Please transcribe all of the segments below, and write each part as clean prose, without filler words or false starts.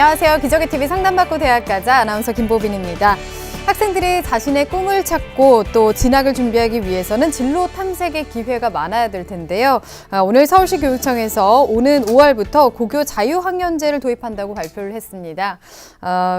안녕하세요. 기적의 TV 상담받고 대학 가자 아나운서 김보빈입니다. 학생들이 자신의 꿈을 찾고 또 진학을 준비하기 위해서는 진로 탐색의 기회가 많아야 될 텐데요. 오늘 서울시 교육청에서 오는 5월부터 고교 자유학년제를 도입한다고 발표를 했습니다.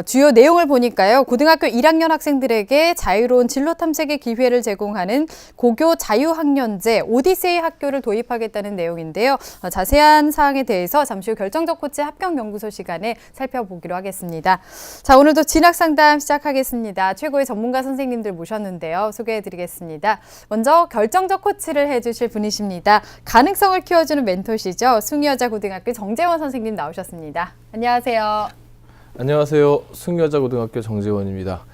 주요 내용을 보니까요. 고등학교 1학년 학생들에게 자유로운 진로 탐색의 기회를 제공하는 고교 자유학년제 오디세이 학교를 도입하겠다는 내용인데요. 자세한 사항에 대해서 잠시 후 결정적 코치 합격연구소 시간에 살펴보기로 하겠습니다. 자, 오늘도 진학 상담 시작하겠습니다. 최고의 전문가 선생님들 모셨는데요. 소개해드리겠습니다. 먼저 결정적 코치를 해주실 분이십니다. 가능성을 키워주는 멘토시죠. 숭여자고등학교 정재원 선생님 나오셨습니다. 안녕하세요. 안녕하세요. 숭여자고등학교 정재원입니다.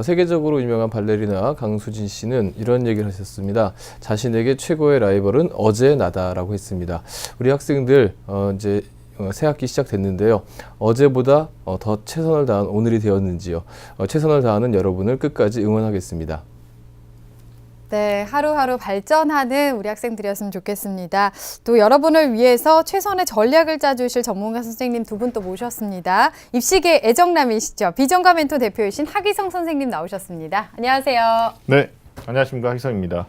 세계적으로 유명한 발레리나 강수진 씨는 이런 얘기를 하셨습니다. 자신에게 최고의 라이벌은 어제 나다라고 했습니다. 우리 학생들 이제 새 학기 시작됐는데요. 어제보다 더 최선을 다한 오늘이 되었는지요. 최선을 다하는 여러분을 끝까지 응원하겠습니다. 네, 하루하루 발전하는 우리 학생들이었으면 좋겠습니다. 또 여러분을 위해서 최선의 전략을 짜주실 전문가 선생님 두 분 또 모셨습니다. 입시계 애정남이시죠. 비전과 멘토 대표이신 하기성 선생님 나오셨습니다. 안녕하세요. 네, 안녕하십니까. 하기성입니다.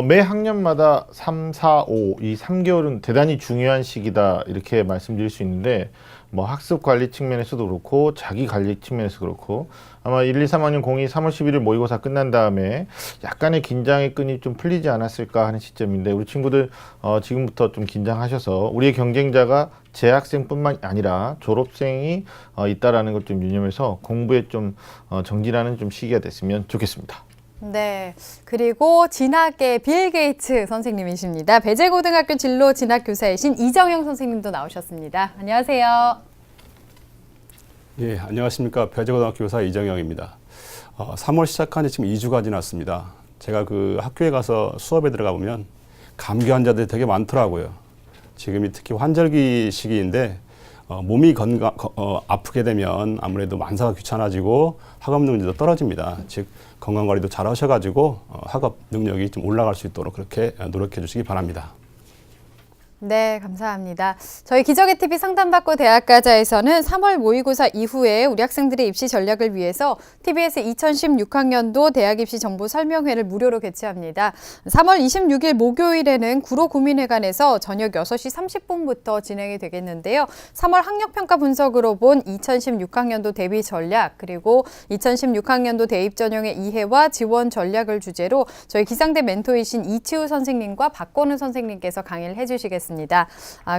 매 학년마다 3, 4, 5, 이 3개월은 대단히 중요한 시기다 이렇게 말씀드릴 수 있는데 뭐 학습 관리 측면에서도 그렇고 자기 관리 측면에서 그렇고 아마 1, 2, 3학년 02 3월 11일 모의고사 끝난 다음에 약간의 긴장의 끈이 좀 풀리지 않았을까 하는 시점인데 우리 친구들 지금부터 좀 긴장하셔서 우리의 경쟁자가 재학생뿐만 아니라 졸업생이 있다라는 걸 좀 유념해서 공부에 좀 정진하는 좀 시기가 됐으면 좋겠습니다. 네, 그리고 진학의 빌 게이츠 선생님이십니다. 배재고등학교 진로 진학교사이신 이정영 선생님도 나오셨습니다. 안녕하세요. 예, 안녕하십니까. 배재고등학교 교사 이정영입니다. 3월 시작한 지 지금 2주가 지났습니다. 제가 그 학교에 가서 수업에 들어가 보면 감기 환자들이 되게 많더라고요. 지금이 특히 환절기 시기인데 몸이 아프게 되면 아무래도 만사가 귀찮아지고 학업 능력도 떨어집니다. 즉 건강관리도 잘 하셔가지고 학업 능력이 좀 올라갈 수 있도록 그렇게 노력해 주시기 바랍니다. 네, 감사합니다. 저희 기적의 TV 상담받고 대학 가자에서는 3월 모의고사 이후에 우리 학생들의 입시 전략을 위해서 TBS 2016학년도 대학 입시 정보 설명회를 무료로 개최합니다. 3월 26일 목요일에는 구로구민회관에서 저녁 6시 30분부터 진행이 되겠는데요. 3월 학력평가 분석으로 본 2016학년도 대비 전략 그리고 2016학년도 대입 전형의 이해와 지원 전략을 주제로 저희 기상대 멘토이신 이치우 선생님과 박건우 선생님께서 강의를 해주시겠습니다.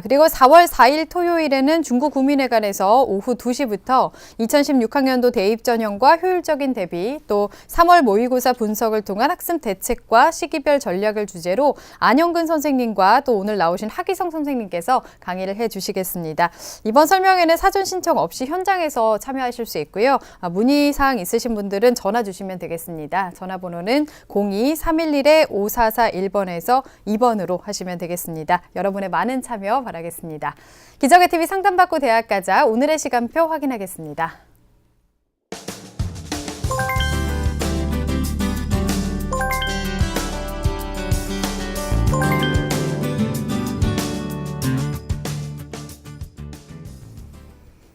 그리고 4월 4일 토요일에는 중구구민회관에서 오후 2시부터 2016학년도 대입 전형과 효율적인 대비 또 3월 모의고사 분석을 통한 학습 대책과 시기별 전략을 주제로 안영근 선생님과 또 오늘 나오신 하기성 선생님께서 강의를 해주시겠습니다. 이번 설명회는 사전 신청 없이 현장에서 참여하실 수 있고요. 문의사항 있으신 분들은 전화 주시면 되겠습니다. 전화번호는 02-311-5441번에서 2번으로 하시면 되겠습니다. 여러분의 많은 참여 바라겠습니다. 기적의 TV 상담받고 대학 가자 오늘의 시간표 확인하겠습니다.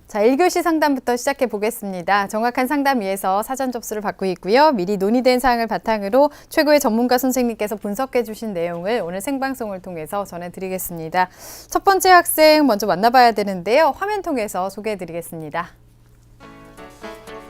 자, 1교시 상담부터 시작해 보겠습니다. 정확한 상담 위해서 사전 접수를 받고 있고요. 미리 논의된 사항을 바탕으로 최고의 전문가 선생님께서 분석해 주신 내용을 오늘 생방송을 통해서 전해드리겠습니다. 첫 번째 학생 먼저 만나봐야 되는데요. 화면 통해서 소개해 드리겠습니다.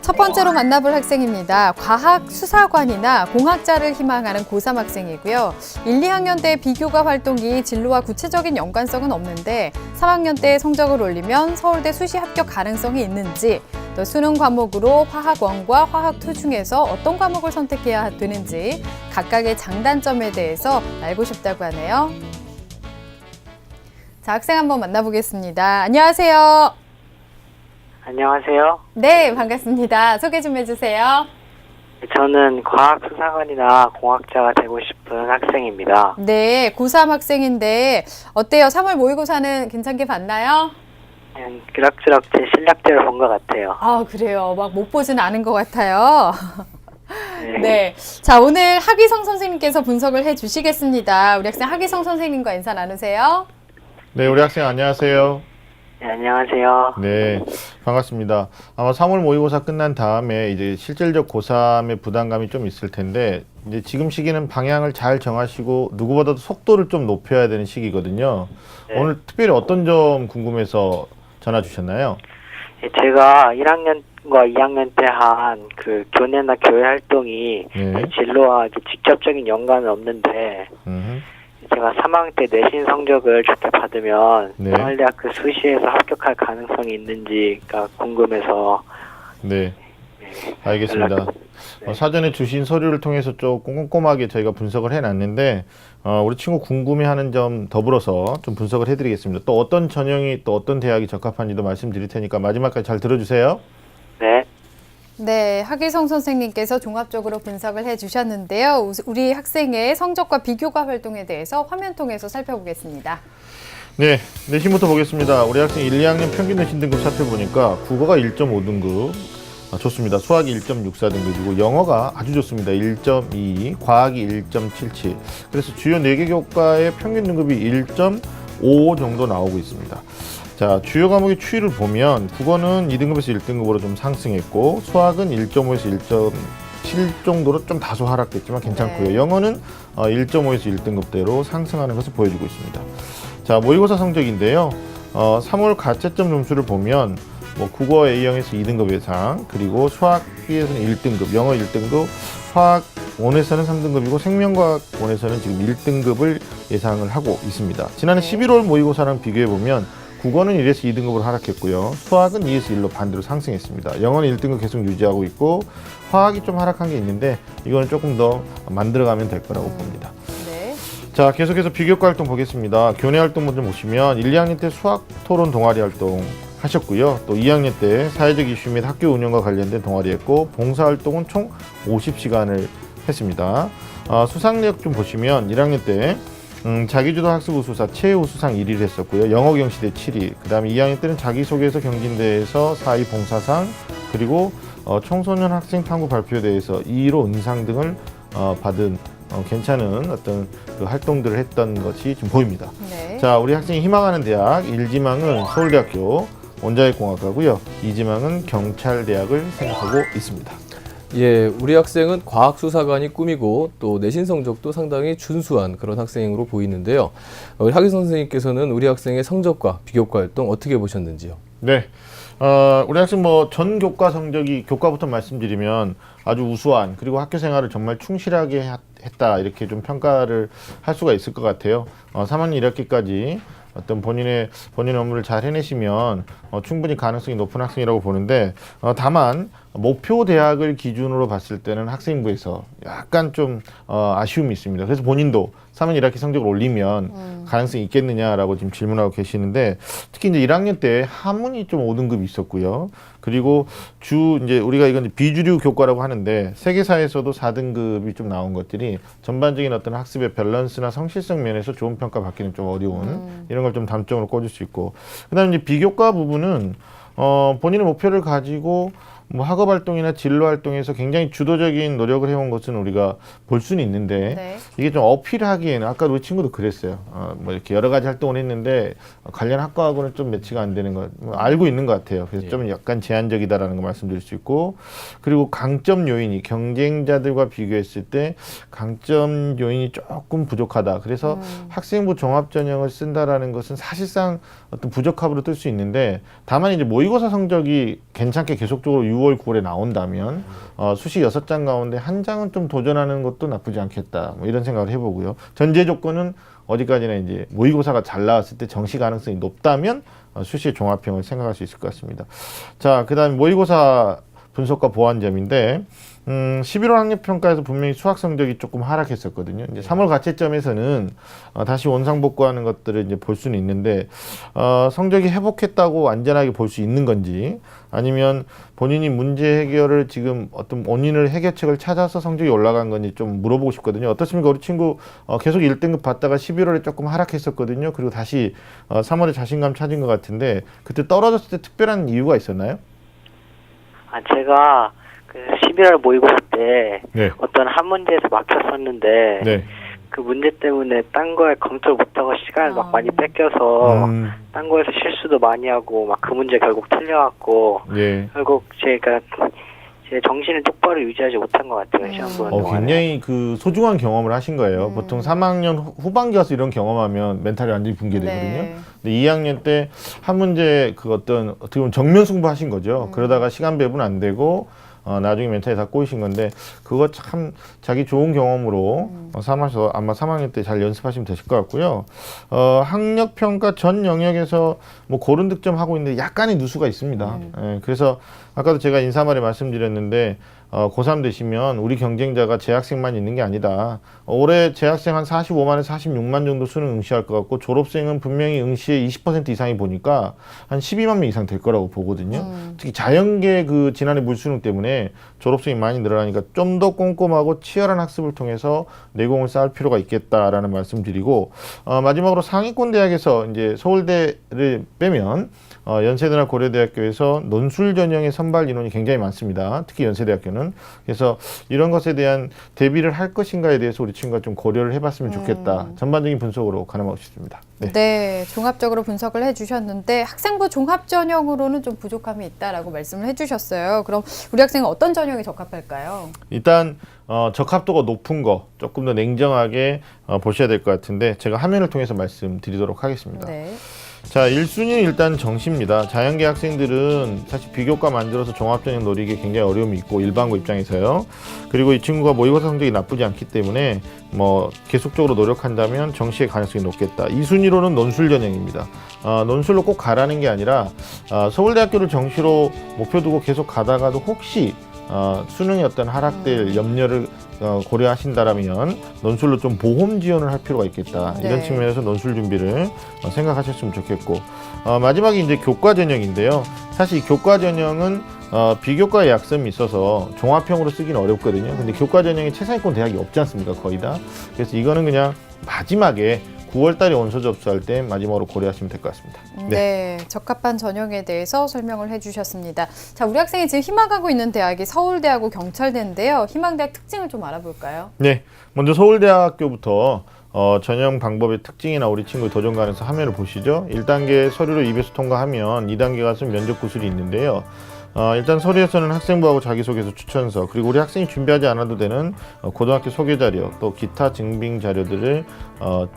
첫 번째로 만나볼 학생입니다. 과학수사관이나 공학자를 희망하는 고3 학생이고요. 1, 2학년 때 비교과 활동이 진로와 구체적인 연관성은 없는데 3학년 때 성적을 올리면 서울대 수시 합격 가능성이 있는지 또 수능 과목으로 화학1과 화학2 중에서 어떤 과목을 선택해야 되는지 각각의 장단점에 대해서 알고 싶다고 하네요. 자, 학생 한번 만나보겠습니다. 안녕하세요. 안녕하세요. 네, 반갑습니다. 소개 좀 해주세요. 저는 과학수사관이나 공학자가 되고 싶은 학생입니다. 네, 고3 학생인데 어때요? 3월 모의고사는 괜찮게 봤나요? 그냥 그럭저럭 제 실력대로 본 것 같아요. 아, 그래요. 막 못 보진 않은 것 같아요. 네. 네. 자, 오늘 하기성 선생님께서 분석을 해주시겠습니다. 우리 학생 하기성 선생님과 인사 나누세요. 네, 우리 학생 안녕하세요. 네, 안녕하세요. 네, 반갑습니다. 아마 3월 모의고사 끝난 다음에 이제 실질적 고3의 부담감이 좀 있을 텐데, 이제 지금 시기는 방향을 잘 정하시고 누구보다도 속도를 좀 높여야 되는 시기거든요. 네. 오늘 특별히 어떤 점 궁금해서 전화 주셨나요? 예, 제가 1학년과 2학년 때 한 그 교내나 교회 활동이 네. 진로와 이렇게 직접적인 연관은 없는데 제가 3학년 때 내신 성적을 좋게 받으면 네. 서울대학교 수시에서 합격할 가능성이 있는지가 궁금해서 네, 알겠습니다. 사전에 주신 서류를 통해서 조금 꼼꼼하게 저희가 분석을 해놨는데, 우리 친구 궁금해하는 점 더불어서 좀 분석을 해드리겠습니다. 또 어떤 전형이 또 어떤 대학이 적합한지도 말씀드릴 테니까 마지막까지 잘 들어주세요. 네. 네, 하기성 선생님께서 종합적으로 분석을 해주셨는데요. 우리 학생의 성적과 비교과 활동에 대해서 화면 통해서 살펴보겠습니다. 네, 내신부터 보겠습니다. 우리 학생 1, 2학년 평균 내신 등급 살펴보니까 국어가 1.5등급 좋습니다. 수학이 1.64등급이고 영어가 아주 좋습니다. 1.22, 과학이 1.77. 그래서 주요 4개 교과의 평균 등급이 1.55 정도 나오고 있습니다. 자, 주요 과목의 추이를 보면 국어는 2등급에서 1등급으로 좀 상승했고 수학은 1.5에서 1.7 정도로 좀 다소 하락됐지만 괜찮고요. 네. 영어는 1.5에서 1등급대로 상승하는 것을 보여주고 있습니다. 자, 모의고사 성적인데요. 3월 가채점 점수를 보면 국어 A형에서 2등급 예상, 그리고 수학 B에서는 1등급, 영어 1등급, 화학 원에서는 3등급이고 생명과학 원에서는 지금 1등급을 예상을 하고 있습니다. 지난해 네. 11월 모의고사랑 비교해 보면 국어는 1에서 2등급으로 하락했고요. 수학은 2에서 1로 반대로 상승했습니다. 영어는 1등급 계속 유지하고 있고 화학이 좀 하락한 게 있는데 이거는 조금 더 만들어가면 될 거라고 봅니다. 네. 자, 계속해서 비교과 활동 보겠습니다. 교내 활동 먼저 보시면 1, 2학년 때 수학 토론 동아리 활동 하셨고요. 또 2학년 때 사회적 이슈 및 학교 운영과 관련된 동아리 했고 봉사 활동은 총 50시간을 했습니다. 수상 내역 좀 보시면 1학년 때 자기주도 학습 우수사 최우수상 1위를 했었고요. 영어 경시대 7위. 그 다음에 2학년 때는 자기소개서 경진대회에서 4위 봉사상, 그리고 청소년 학생 탐구 발표대회에서 2위로 은상 등을 받은 괜찮은 어떤 그 활동들을 했던 것이 좀 보입니다. 네. 자, 우리 학생이 희망하는 대학 1지망은 서울대학교 원자핵공학과고요. 2지망은 경찰대학을 생각하고 있습니다. 예, 우리 학생은 과학수사관이 꿈이고 또 내신 성적도 상당히 준수한 그런 학생으로 보이는데요. 우리 하기 선생님께서는 우리 학생의 성적과 비교과 활동 어떻게 보셨는지요? 네. 우리 학생 전 교과 성적이 교과부터 말씀드리면 아주 우수한, 그리고 학교 생활을 정말 충실하게 했다, 이렇게 좀 평가를 할 수가 있을 것 같아요. 3학년 1학기까지 어떤 본인의 업무를 잘 해내시면 충분히 가능성이 높은 학생이라고 보는데, 다만 목표 대학을 기준으로 봤을 때는 학생부에서 약간 좀 아쉬움이 있습니다. 그래서 본인도 3학 1학기 성적을 올리면 가능성이 있겠느냐라고 지금 질문하고 계시는데, 특히 이제 1학년 때 한문이 좀 5등급이 있었고요. 그리고 이제 우리가 이건 비주류 교과라고 하는데 세계사에서도 4등급이 좀 나온 것들이 전반적인 어떤 학습의 밸런스나 성실성 면에서 좋은 평가 받기는 좀 어려운 이런 걸 좀 단점으로 꼽을 수 있고, 그다음에 이제 비교과 부분은 본인의 목표를 가지고 학업 활동이나 진로 활동에서 굉장히 주도적인 노력을 해온 것은 우리가 볼 수는 있는데, 네. 이게 좀 어필하기에는 아까 우리 친구도 그랬어요. 이렇게 여러 가지 활동을 했는데 관련 학과하고는 좀 매치가 안 되는 거 알고 있는 것 같아요. 그래서 좀 약간 제한적이다라는 거 말씀드릴 수 있고, 그리고 강점 요인이 경쟁자들과 비교했을 때 강점 요인이 조금 부족하다. 그래서 학생부 종합 전형을 쓴다라는 것은 사실상 어떤 부적합으로 뜰 수 있는데, 다만 이제 모의고사 성적이 괜찮게 계속적으로 6월, 9월에 나온다면 수시 6장 가운데 한 장은 좀 도전하는 것도 나쁘지 않겠다, 이런 생각을 해보고요. 전제 조건은 어디까지나 이제 모의고사가 잘 나왔을 때 정시 가능성이 높다면 수시 종합형을 생각할 수 있을 것 같습니다. 자, 그 다음에 모의고사 분석과 보완점인데, 11월 학력평가에서 분명히 수학 성적이 조금 하락했었거든요. 이제 3월 가채점에서는 다시 원상복구하는 것들을 이제 볼 수는 있는데, 성적이 회복했다고 안전하게 볼 수 있는 건지, 아니면 본인이 문제 해결을 지금 어떤 원인을 해결책을 찾아서 성적이 올라간 건지 좀 물어보고 싶거든요. 어떻습니까? 우리 친구 계속 1등급 받다가 11월에 조금 하락했었거든요. 그리고 다시 3월에 자신감 찾은 것 같은데, 그때 떨어졌을 때 특별한 이유가 있었나요? 제가 그 11월 모의고사 때 네. 어떤 한 문제에서 막혔었는데 네. 그 문제 때문에 딴 거에 검토를 못하고 시간을 막 많이 뺏겨서 딴 거에서 실수도 많이 하고 막 그 문제 결국 틀려갖고 예. 결국 제가 제 정신을 똑바로 유지하지 못한 것 같아요. 시험 보는 동안에. 굉장히 그 소중한 경험을 하신 거예요. 보통 3학년 후반기 가서 이런 경험하면 멘탈이 완전히 붕괴되거든요. 네. 근데 2학년 때 한 문제 그 어떻게 보면 정면 승부하신 거죠. 그러다가 시간 배분 안 되고 나중에 멘탈이 다 꼬이신 건데 그거 참 자기 좋은 경험으로 삼아서 아마 3학년 때 잘 연습하시면 되실 것 같고요. 학력 평가 전 영역에서 뭐 고른 득점 하고 있는데 약간의 누수가 있습니다. 예, 그래서 아까도 제가 인사말에 말씀드렸는데 고3 되시면 우리 경쟁자가 재학생만 있는 게 아니다. 올해 재학생 한 45만에서 46만 정도 수능 응시할 것 같고 졸업생은 분명히 응시의 20% 이상이 보니까 한 12만 명 이상 될 거라고 보거든요. 특히 자연계 그 지난해 물수능 때문에 졸업생이 많이 늘어나니까 좀 더 꼼꼼하고 치열한 학습을 통해서 내공을 쌓을 필요가 있겠다라는 말씀드리고 마지막으로 상위권 대학에서 이제 서울대를 빼면 연세대나 고려대학교에서 논술 전형의 선발 인원이 굉장히 많습니다. 특히 연세대학교는. 그래서 이런 것에 대한 대비를 할 것인가에 대해서 우리 친구가 좀 고려를 해봤으면 좋겠다. 전반적인 분석으로 가늠하고 싶습니다. 네. 네, 종합적으로 분석을 해주셨는데 학생부 종합 전형으로는 좀 부족함이 있다라고 말씀을 해주셨어요. 그럼 우리 학생은 어떤 전형에 적합할까요? 일단 적합도가 높은 거 조금 더 냉정하게 보셔야 될 것 같은데 제가 화면을 통해서 말씀드리도록 하겠습니다. 네. 자, 1순위는 일단 정시입니다. 자연계 학생들은 사실 비교과 만들어서 종합전형 노리기 굉장히 어려움이 있고 일반고 입장에서요. 그리고 이 친구가 모의고사 성적이 나쁘지 않기 때문에 뭐 계속적으로 노력한다면 정시의 가능성이 높겠다. 2순위로는 논술 전형입니다. 논술로 꼭 가라는 게 아니라 서울대학교를 정시로 목표 두고 계속 가다가도 혹시 수능의 어떤 하락될 염려를 고려하신다라면 논술로 좀 보험 지원을 할 필요가 있겠다. 네. 이런 측면에서 논술 준비를 생각하셨으면 좋겠고 마지막에 이제 교과 전형인데요. 사실 이 교과 전형은 비교과의 약점이 있어서 종합형으로 쓰기는 어렵거든요. 근데 교과 전형에 최상위권 대학이 없지 않습니까? 거의 다. 그래서 이거는 그냥 마지막에 9월 달에 원서 접수할 때 마지막으로 고려하시면 될 것 같습니다. 네, 적합한 전형에 대해서 설명을 해주셨습니다. 자, 우리 학생이 지금 희망하고 있는 대학이 서울대하고 경찰대인데요. 희망대학 특징을 좀 알아볼까요? 네, 먼저 서울대학교부터 전형 방법의 특징이나 우리 친구의 도전 가능성 화면을 보시죠. 1단계 서류로 2배수 통과하면 2단계 가서 면접 구술이 있는데요. 일단 서류에서는 학생부하고 자기소개서 추천서 그리고 우리 학생이 준비하지 않아도 되는 고등학교 소개 자료 또 기타 증빙 자료들을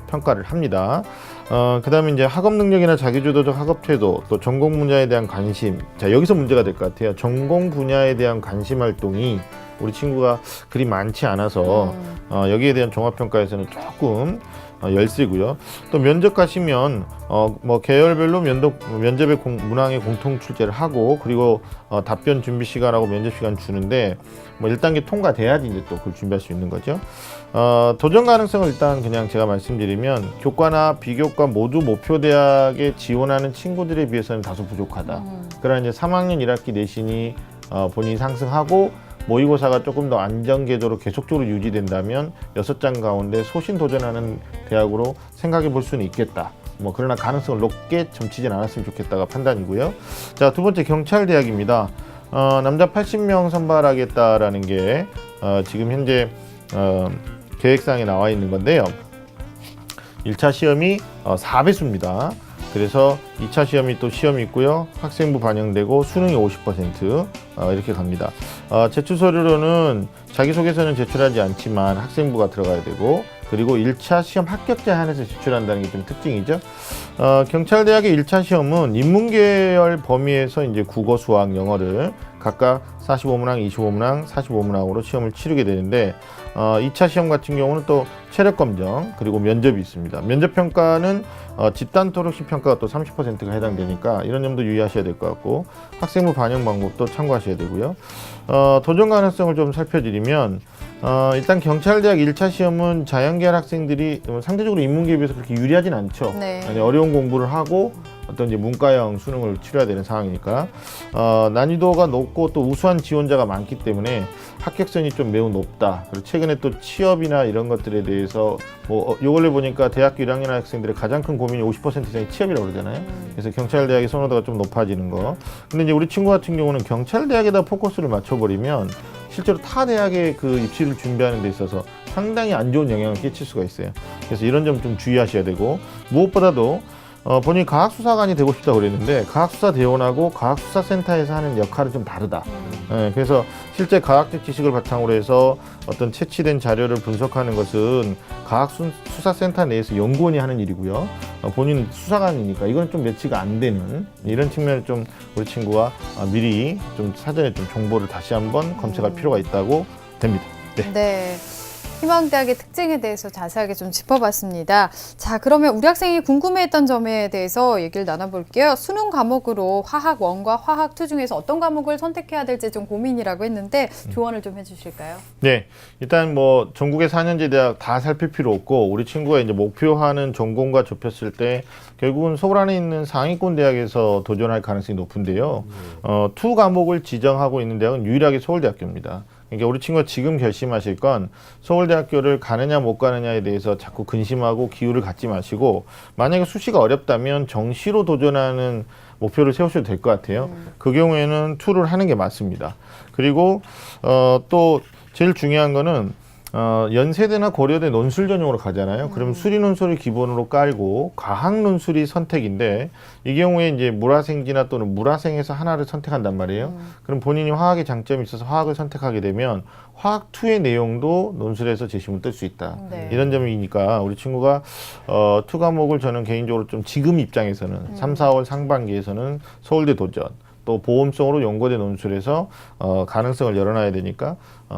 평가를 합니다. 그 다음에 이제 학업 능력이나 자기주도적 학업 태도 또 전공 분야에 대한 관심. 자, 여기서 문제가 될 것 같아요. 전공 분야에 대한 관심 활동이 우리 친구가 그리 많지 않아서 여기에 대한 종합평가에서는 조금 열세고요. 또 면접 가시면 뭐 계열별로 면접의 문항의 공통 출제를 하고 그리고 답변 준비 시간하고 면접 시간 주는데 뭐 1단계 통과돼야지 이제 또 그걸 준비할 수 있는 거죠. 도전 가능성을 일단 그냥 제가 말씀드리면 교과나 비교과 모두 목표 대학에 지원하는 친구들에 비해서는 다소 부족하다. 그러나 이제 3학년 1학기 내신이 본인이 상승하고 모의고사가 조금 더 안정 궤도로 계속적으로 유지된다면 6장 가운데 소신 도전하는 대학으로 생각해 볼 수는 있겠다. 뭐 그러나 가능성을 높게 점치진 않았으면 좋겠다가 판단이고요. 자, 두 번째 경찰대학입니다. 남자 80명 선발하겠다라는 게 지금 현재 계획상에 나와 있는 건데요. 1차 시험이 4배수입니다. 그래서 2차 시험이 또 시험이 있고요. 학생부 반영되고 수능이 50% 이렇게 갑니다. 제출 서류로는 자기소개서는 제출하지 않지만 학생부가 들어가야 되고 그리고 1차 시험 합격자에 한해서 제출한다는 게 좀 특징이죠. 경찰대학의 1차 시험은 인문계열 범위에서 이제 국어, 수학, 영어를 각각 45문항, 25문항, 45문항으로 시험을 치르게 되는데 2차 시험 같은 경우는 또 체력 검정 그리고 면접이 있습니다. 면접 평가는 집단 토록식 평가가 또 30%가 해당되니까 이런 점도 유의하셔야 될 것 같고 학생부 반영 방법도 참고하셔야 되고요. 도전 가능성을 좀 살펴드리면 일단 경찰대학 1차 시험은 자연계열 학생들이 상대적으로 인문계에 비해서 그렇게 유리하진 않죠. 네. 어려운 공부를 하고 어떤 이제 문과형 수능을 치러야 되는 상황이니까 난이도가 높고 또 우수한 지원자가 많기 때문에 합격선이 좀 매우 높다. 그리고 최근에 또 취업이나 이런 것들에 대해서 뭐 요 근래 보니까 대학교 1학년 학생들의 가장 큰 고민이 50% 이상이 취업이라고 그러잖아요. 그래서 경찰대학의 선호도가 좀 높아지는 거. 근데 이제 우리 친구 같은 경우는 경찰대학에다 포커스를 맞춰버리면 실제로 타 대학의 그 입시를 준비하는 데 있어서 상당히 안 좋은 영향을 끼칠 수가 있어요. 그래서 이런 점 좀 주의하셔야 되고, 무엇보다도 본인이 과학수사관이 되고 싶다고 그랬는데 과학수사대원하고 과학수사센터에서 하는 역할은 좀 다르다. 그래서 실제 과학적 지식을 바탕으로 해서 어떤 채취된 자료를 분석하는 것은 과학수사센터 내에서 연구원이 하는 일이고요. 본인은 수사관이니까 이건 좀 매치가 안 되는 이런 측면을 좀 우리 친구가 미리 좀 사전에 좀 정보를 다시 한번 검색할 필요가 있다고 됩니다. 네. 네. 희망대학의 특징에 대해서 자세하게 좀 짚어봤습니다. 자, 그러면 우리 학생이 궁금해했던 점에 대해서 얘기를 나눠볼게요. 수능 과목으로 화학 1과 화학 2 중에서 어떤 과목을 선택해야 될지 좀 고민이라고 했는데 조언을 좀 해주실까요? 네, 일단 뭐 전국의 4년제 대학 다 살필 필요 없고 우리 친구가 이제 목표하는 전공과 좁혔을 때 결국은 서울 안에 있는 상위권 대학에서 도전할 가능성이 높은데요. 2 과목을 지정하고 있는 대학은 유일하게 서울대학교입니다. 그러니까 우리 친구가 지금 결심하실 건 서울대학교를 가느냐 못 가느냐에 대해서 자꾸 근심하고 기우를 갖지 마시고, 만약에 수시가 어렵다면 정시로 도전하는 목표를 세우셔도 될 것 같아요. 그 경우에는 2를 하는 게 맞습니다. 그리고 또 제일 중요한 거는 연세대나 고려대 논술 전형으로 가잖아요. 그럼 수리 논술을 기본으로 깔고 과학 논술이 선택인데, 이 경우에 이제 물화생지나 또는 물화생에서 하나를 선택한단 말이에요. 그럼 본인이 화학에 장점이 있어서 화학을 선택하게 되면 화학 2의 내용도 논술에서 제시문 뜰 수 있다. 네. 이런 점이니까 우리 친구가 2 과목을 저는 개인적으로 좀 지금 입장에서는 3, 4월 상반기에서는 서울대 도전, 또 보험성으로 연고대 논술에서 가능성을 열어놔야 되니까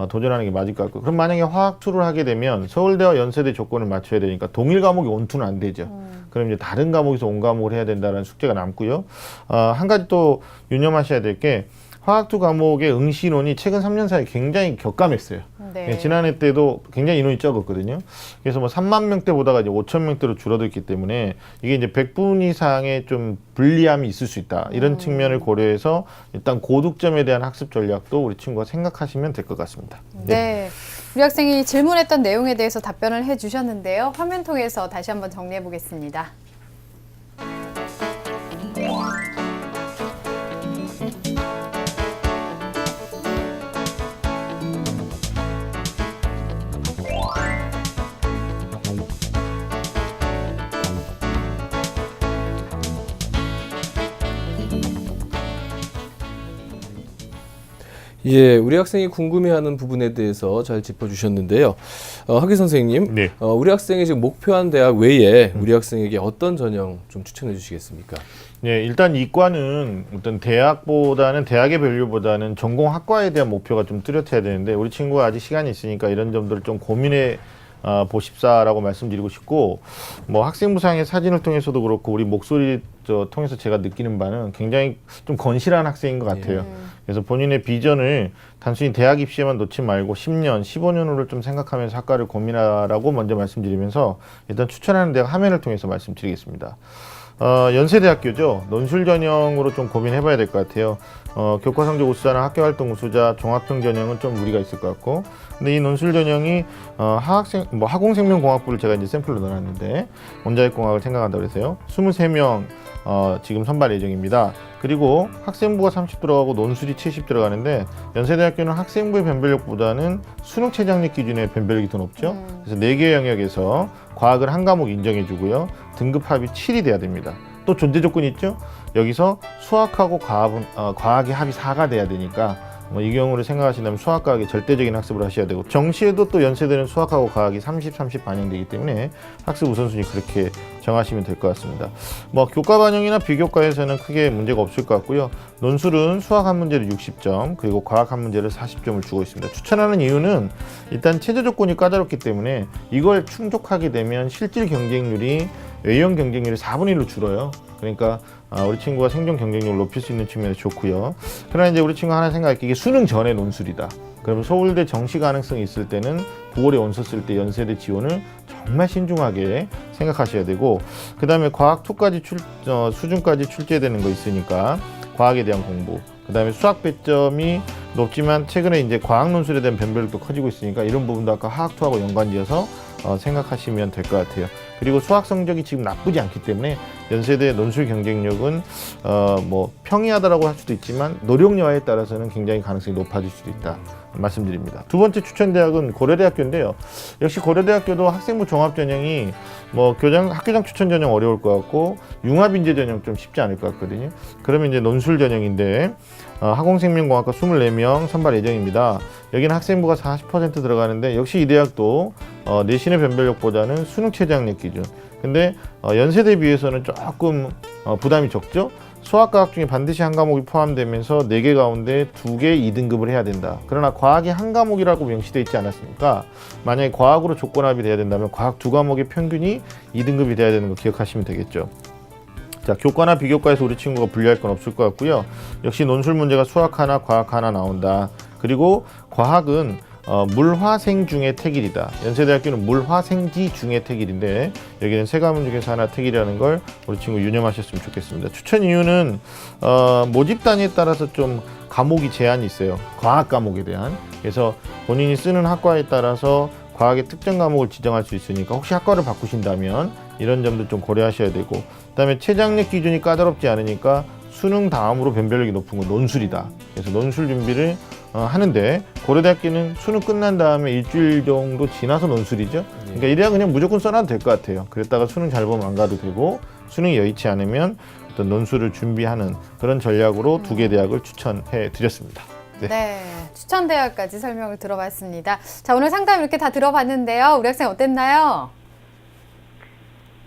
도전하는 게 맞을 것 같고, 그럼 만약에 화학 2를 하게 되면 서울대와 연세대 조건을 맞춰야 되니까 동일 과목이 온 2는 안 되죠. 그럼 이제 다른 과목에서 온 과목을 해야 된다는 숙제가 남고요. 한 가지 또 유념하셔야 될 게, 화학 2 과목의 응시인원이 최근 3년 사이에 굉장히 격감했어요. 네. 지난해 때도 굉장히 인원이 적었거든요. 그래서 뭐 3만 명대 보다가 이제 5천 명대로 줄어들기 때문에 이게 이제 100분 이상의 좀 불리함이 있을 수 있다. 이런 측면을 고려해서 일단 고득점에 대한 학습 전략도 우리 친구가 생각하시면 될 것 같습니다. 네. 우리 학생이 질문했던 내용에 대해서 답변을 해주셨는데요. 화면 통해서 다시 한번 정리해 보겠습니다. 예, 우리 학생이 궁금해하는 부분에 대해서 잘 짚어주셨는데요. 학위 선생님, 네. 우리 학생이 지금 목표한 대학 외에 우리 학생에게 어떤 전형 좀 추천해 주시겠습니까? 네, 일단 이과는 어떤 대학보다는 대학의 밸류보다는 전공 학과에 대한 목표가 좀 뚜렷해야 되는데, 우리 친구가 아직 시간이 있으니까 이런 점들을 좀 고민해 보십사라고 말씀드리고 싶고, 뭐 학생부상의 사진을 통해서도 그렇고 우리 목소리 통해서 제가 느끼는 바는 굉장히 좀 건실한 학생인 것 같아요. 그래서 본인의 비전을 단순히 대학 입시에만 놓지 말고 10년, 15년으로 좀 생각하면서 학과를 고민하라고 먼저 말씀드리면서, 일단 추천하는 대학 화면을 통해서 말씀드리겠습니다. 연세대학교죠. 논술 전형으로 좀 고민해봐야 될 것 같아요. 교과 성적 우수자나 학교활동 우수자, 종합형 전형은 좀 무리가 있을 것 같고, 근데 이 논술 전형이 화공생명공학부를 제가 이제 샘플로 넣어놨는데, 원자핵공학을 생각한다고 해서요. 23명 지금 선발 예정입니다. 그리고 학생부가 30 들어가고 논술이 70 들어가는데, 연세대학교는 학생부의 변별력보다는 수능 최저학력 기준의 변별력이 더 높죠. 그래서 4개 영역에서 과학을 한 과목 인정해주고요. 등급 합이 7이 돼야 됩니다. 또 존재 조건이 있죠. 여기서 수학하고 과학의 합이 4가 돼야 되니까 이 경우를 생각하신다면 수학과학의 절대적인 학습을 하셔야 되고, 정시에도 또 연세대는 수학하고 과학이 30 반영되기 때문에 학습 우선순위 그렇게 정하시면 될 것 같습니다. 뭐 교과 반영이나 비교과에서는 크게 문제가 없을 것 같고요. 논술은 수학 한 문제를 60점, 그리고 과학 한 문제를 40점을 주고 있습니다. 추천하는 이유는 일단 최저 조건이 까다롭기 때문에 이걸 충족하게 되면 실질 경쟁률이 외형 경쟁률이 4분의 1로 줄어요. 그러니까 우리 친구가 생존 경쟁력을 높일 수 있는 측면에서 좋고요. 그러나 이제 우리 친구가 하나 생각할 게, 이게 수능 전에 논술이다. 그러면 서울대 정시 가능성이 있을 때는 9월에 원서 쓸 때 연세대 지원을 정말 신중하게 생각하셔야 되고, 그 다음에 과학 2까지 수준까지 출제되는 거 있으니까 과학에 대한 공부, 그 다음에 수학 배점이 높지만 최근에 이제 과학 논술에 대한 변별력도 커지고 있으니까 이런 부분도 아까 화학 2하고 연관지어서 생각하시면 될 것 같아요. 그리고 수학 성적이 지금 나쁘지 않기 때문에 연세대 논술 경쟁력은 뭐 평이하다라고 할 수도 있지만 노력 여하에 따라서는 굉장히 가능성이 높아질 수도 있다 말씀드립니다. 두 번째 추천 대학은 고려대학교인데요. 역시 고려대학교도 학생부 종합 전형이 뭐 학교장 추천 전형 어려울 것 같고 융합 인재 전형 좀 쉽지 않을 것 같거든요. 그러면 이제 논술 전형인데 화공생명공학과 24명 선발 예정입니다. 여기는 학생부가 40% 들어가는데 역시 이 대학도 내신의 변별력보다는 수능 최저학력 기준. 근데 연세대 비해서는 조금 부담이 적죠. 수학과학 중에 반드시 한 과목이 포함되면서 4개 가운데 2개 2등급을 해야 된다. 그러나 과학이 한 과목이라고 명시되어 있지 않았습니까? 만약에 과학으로 조건합이 돼야 된다면 과학 2과목의 평균이 2등급이 돼야 되는 거 기억하시면 되겠죠. 자, 교과나 비교과에서 우리 친구가 분리할 건 없을 것 같고요. 역시 논술 문제가 수학 하나, 과학 하나 나온다. 그리고 과학은 물화생 중에 택일이다. 연세대학교는 물화생지 중에 택일인데 여기는 세 과목 중에서 하나 택일이라는 걸 우리 친구 유념하셨으면 좋겠습니다. 추천 이유는 모집 단위에 따라서 좀 과목이 제한이 있어요. 과학 과목에 대한. 그래서 본인이 쓰는 학과에 따라서 과학의 특정 과목을 지정할 수 있으니까 혹시 학과를 바꾸신다면 이런 점도 좀 고려하셔야 되고, 그다음에 최저학력 기준이 까다롭지 않으니까 수능 다음으로 변별력이 높은 건 논술이다. 그래서 논술 준비를 하는데 고려대학교는 수능 끝난 다음에 일주일 정도 지나서 논술이죠. 그러니까 이 대학 그냥 무조건 써놔도 될 것 같아요. 그랬다가 수능 잘 보면 안 가도 되고 수능이 여의치 않으면 어떤 논술을 준비하는 그런 전략으로 2개 대학을 추천해 드렸습니다. 네, 추천 대학까지 설명을 들어봤습니다. 자, 오늘 상담 이렇게 다 들어봤는데요. 우리 학생 어땠나요?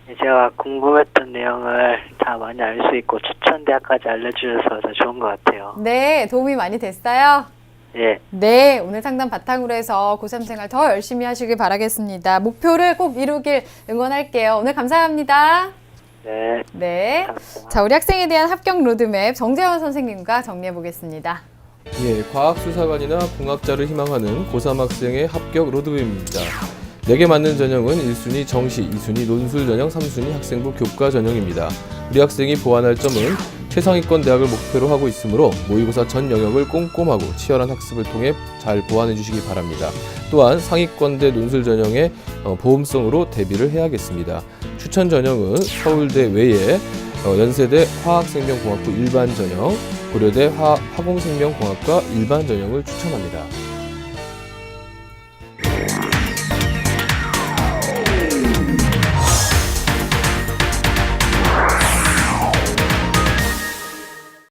제가 궁금했던 내용을 다 많이 알 수 있고 추천 대학까지 알려주셔서 더 좋은 것 같아요. 네, 도움이 많이 됐어요? 예. 네, 오늘 상담 바탕으로 해서 고3 생활 더 열심히 하시길 바라겠습니다. 목표를 꼭 이루길 응원할게요. 오늘 감사합니다. 네. 네. 감사합니다. 자, 우리 학생에 대한 합격 로드맵 정재원 선생님과 정리해 보겠습니다. 예, 과학수사관이나 공학자를 희망하는 고3 학생의 합격 로드맵입니다. 4개 맞는 전형은 1순위 정시, 2순위 논술 전형, 3순위 학생부 교과 전형입니다. 우리 학생이 보완할 점은 최상위권 대학을 목표로 하고 있으므로 모의고사 전 영역을 꼼꼼하고 치열한 학습을 통해 잘 보완해 주시기 바랍니다. 또한 상위권대 논술 전형의 보험성으로 대비를 해야겠습니다. 추천 전형은 서울대 외에 연세대 화학생명공학부 일반 전형, 고려대 화공생명공학과 일반 전형을 추천합니다.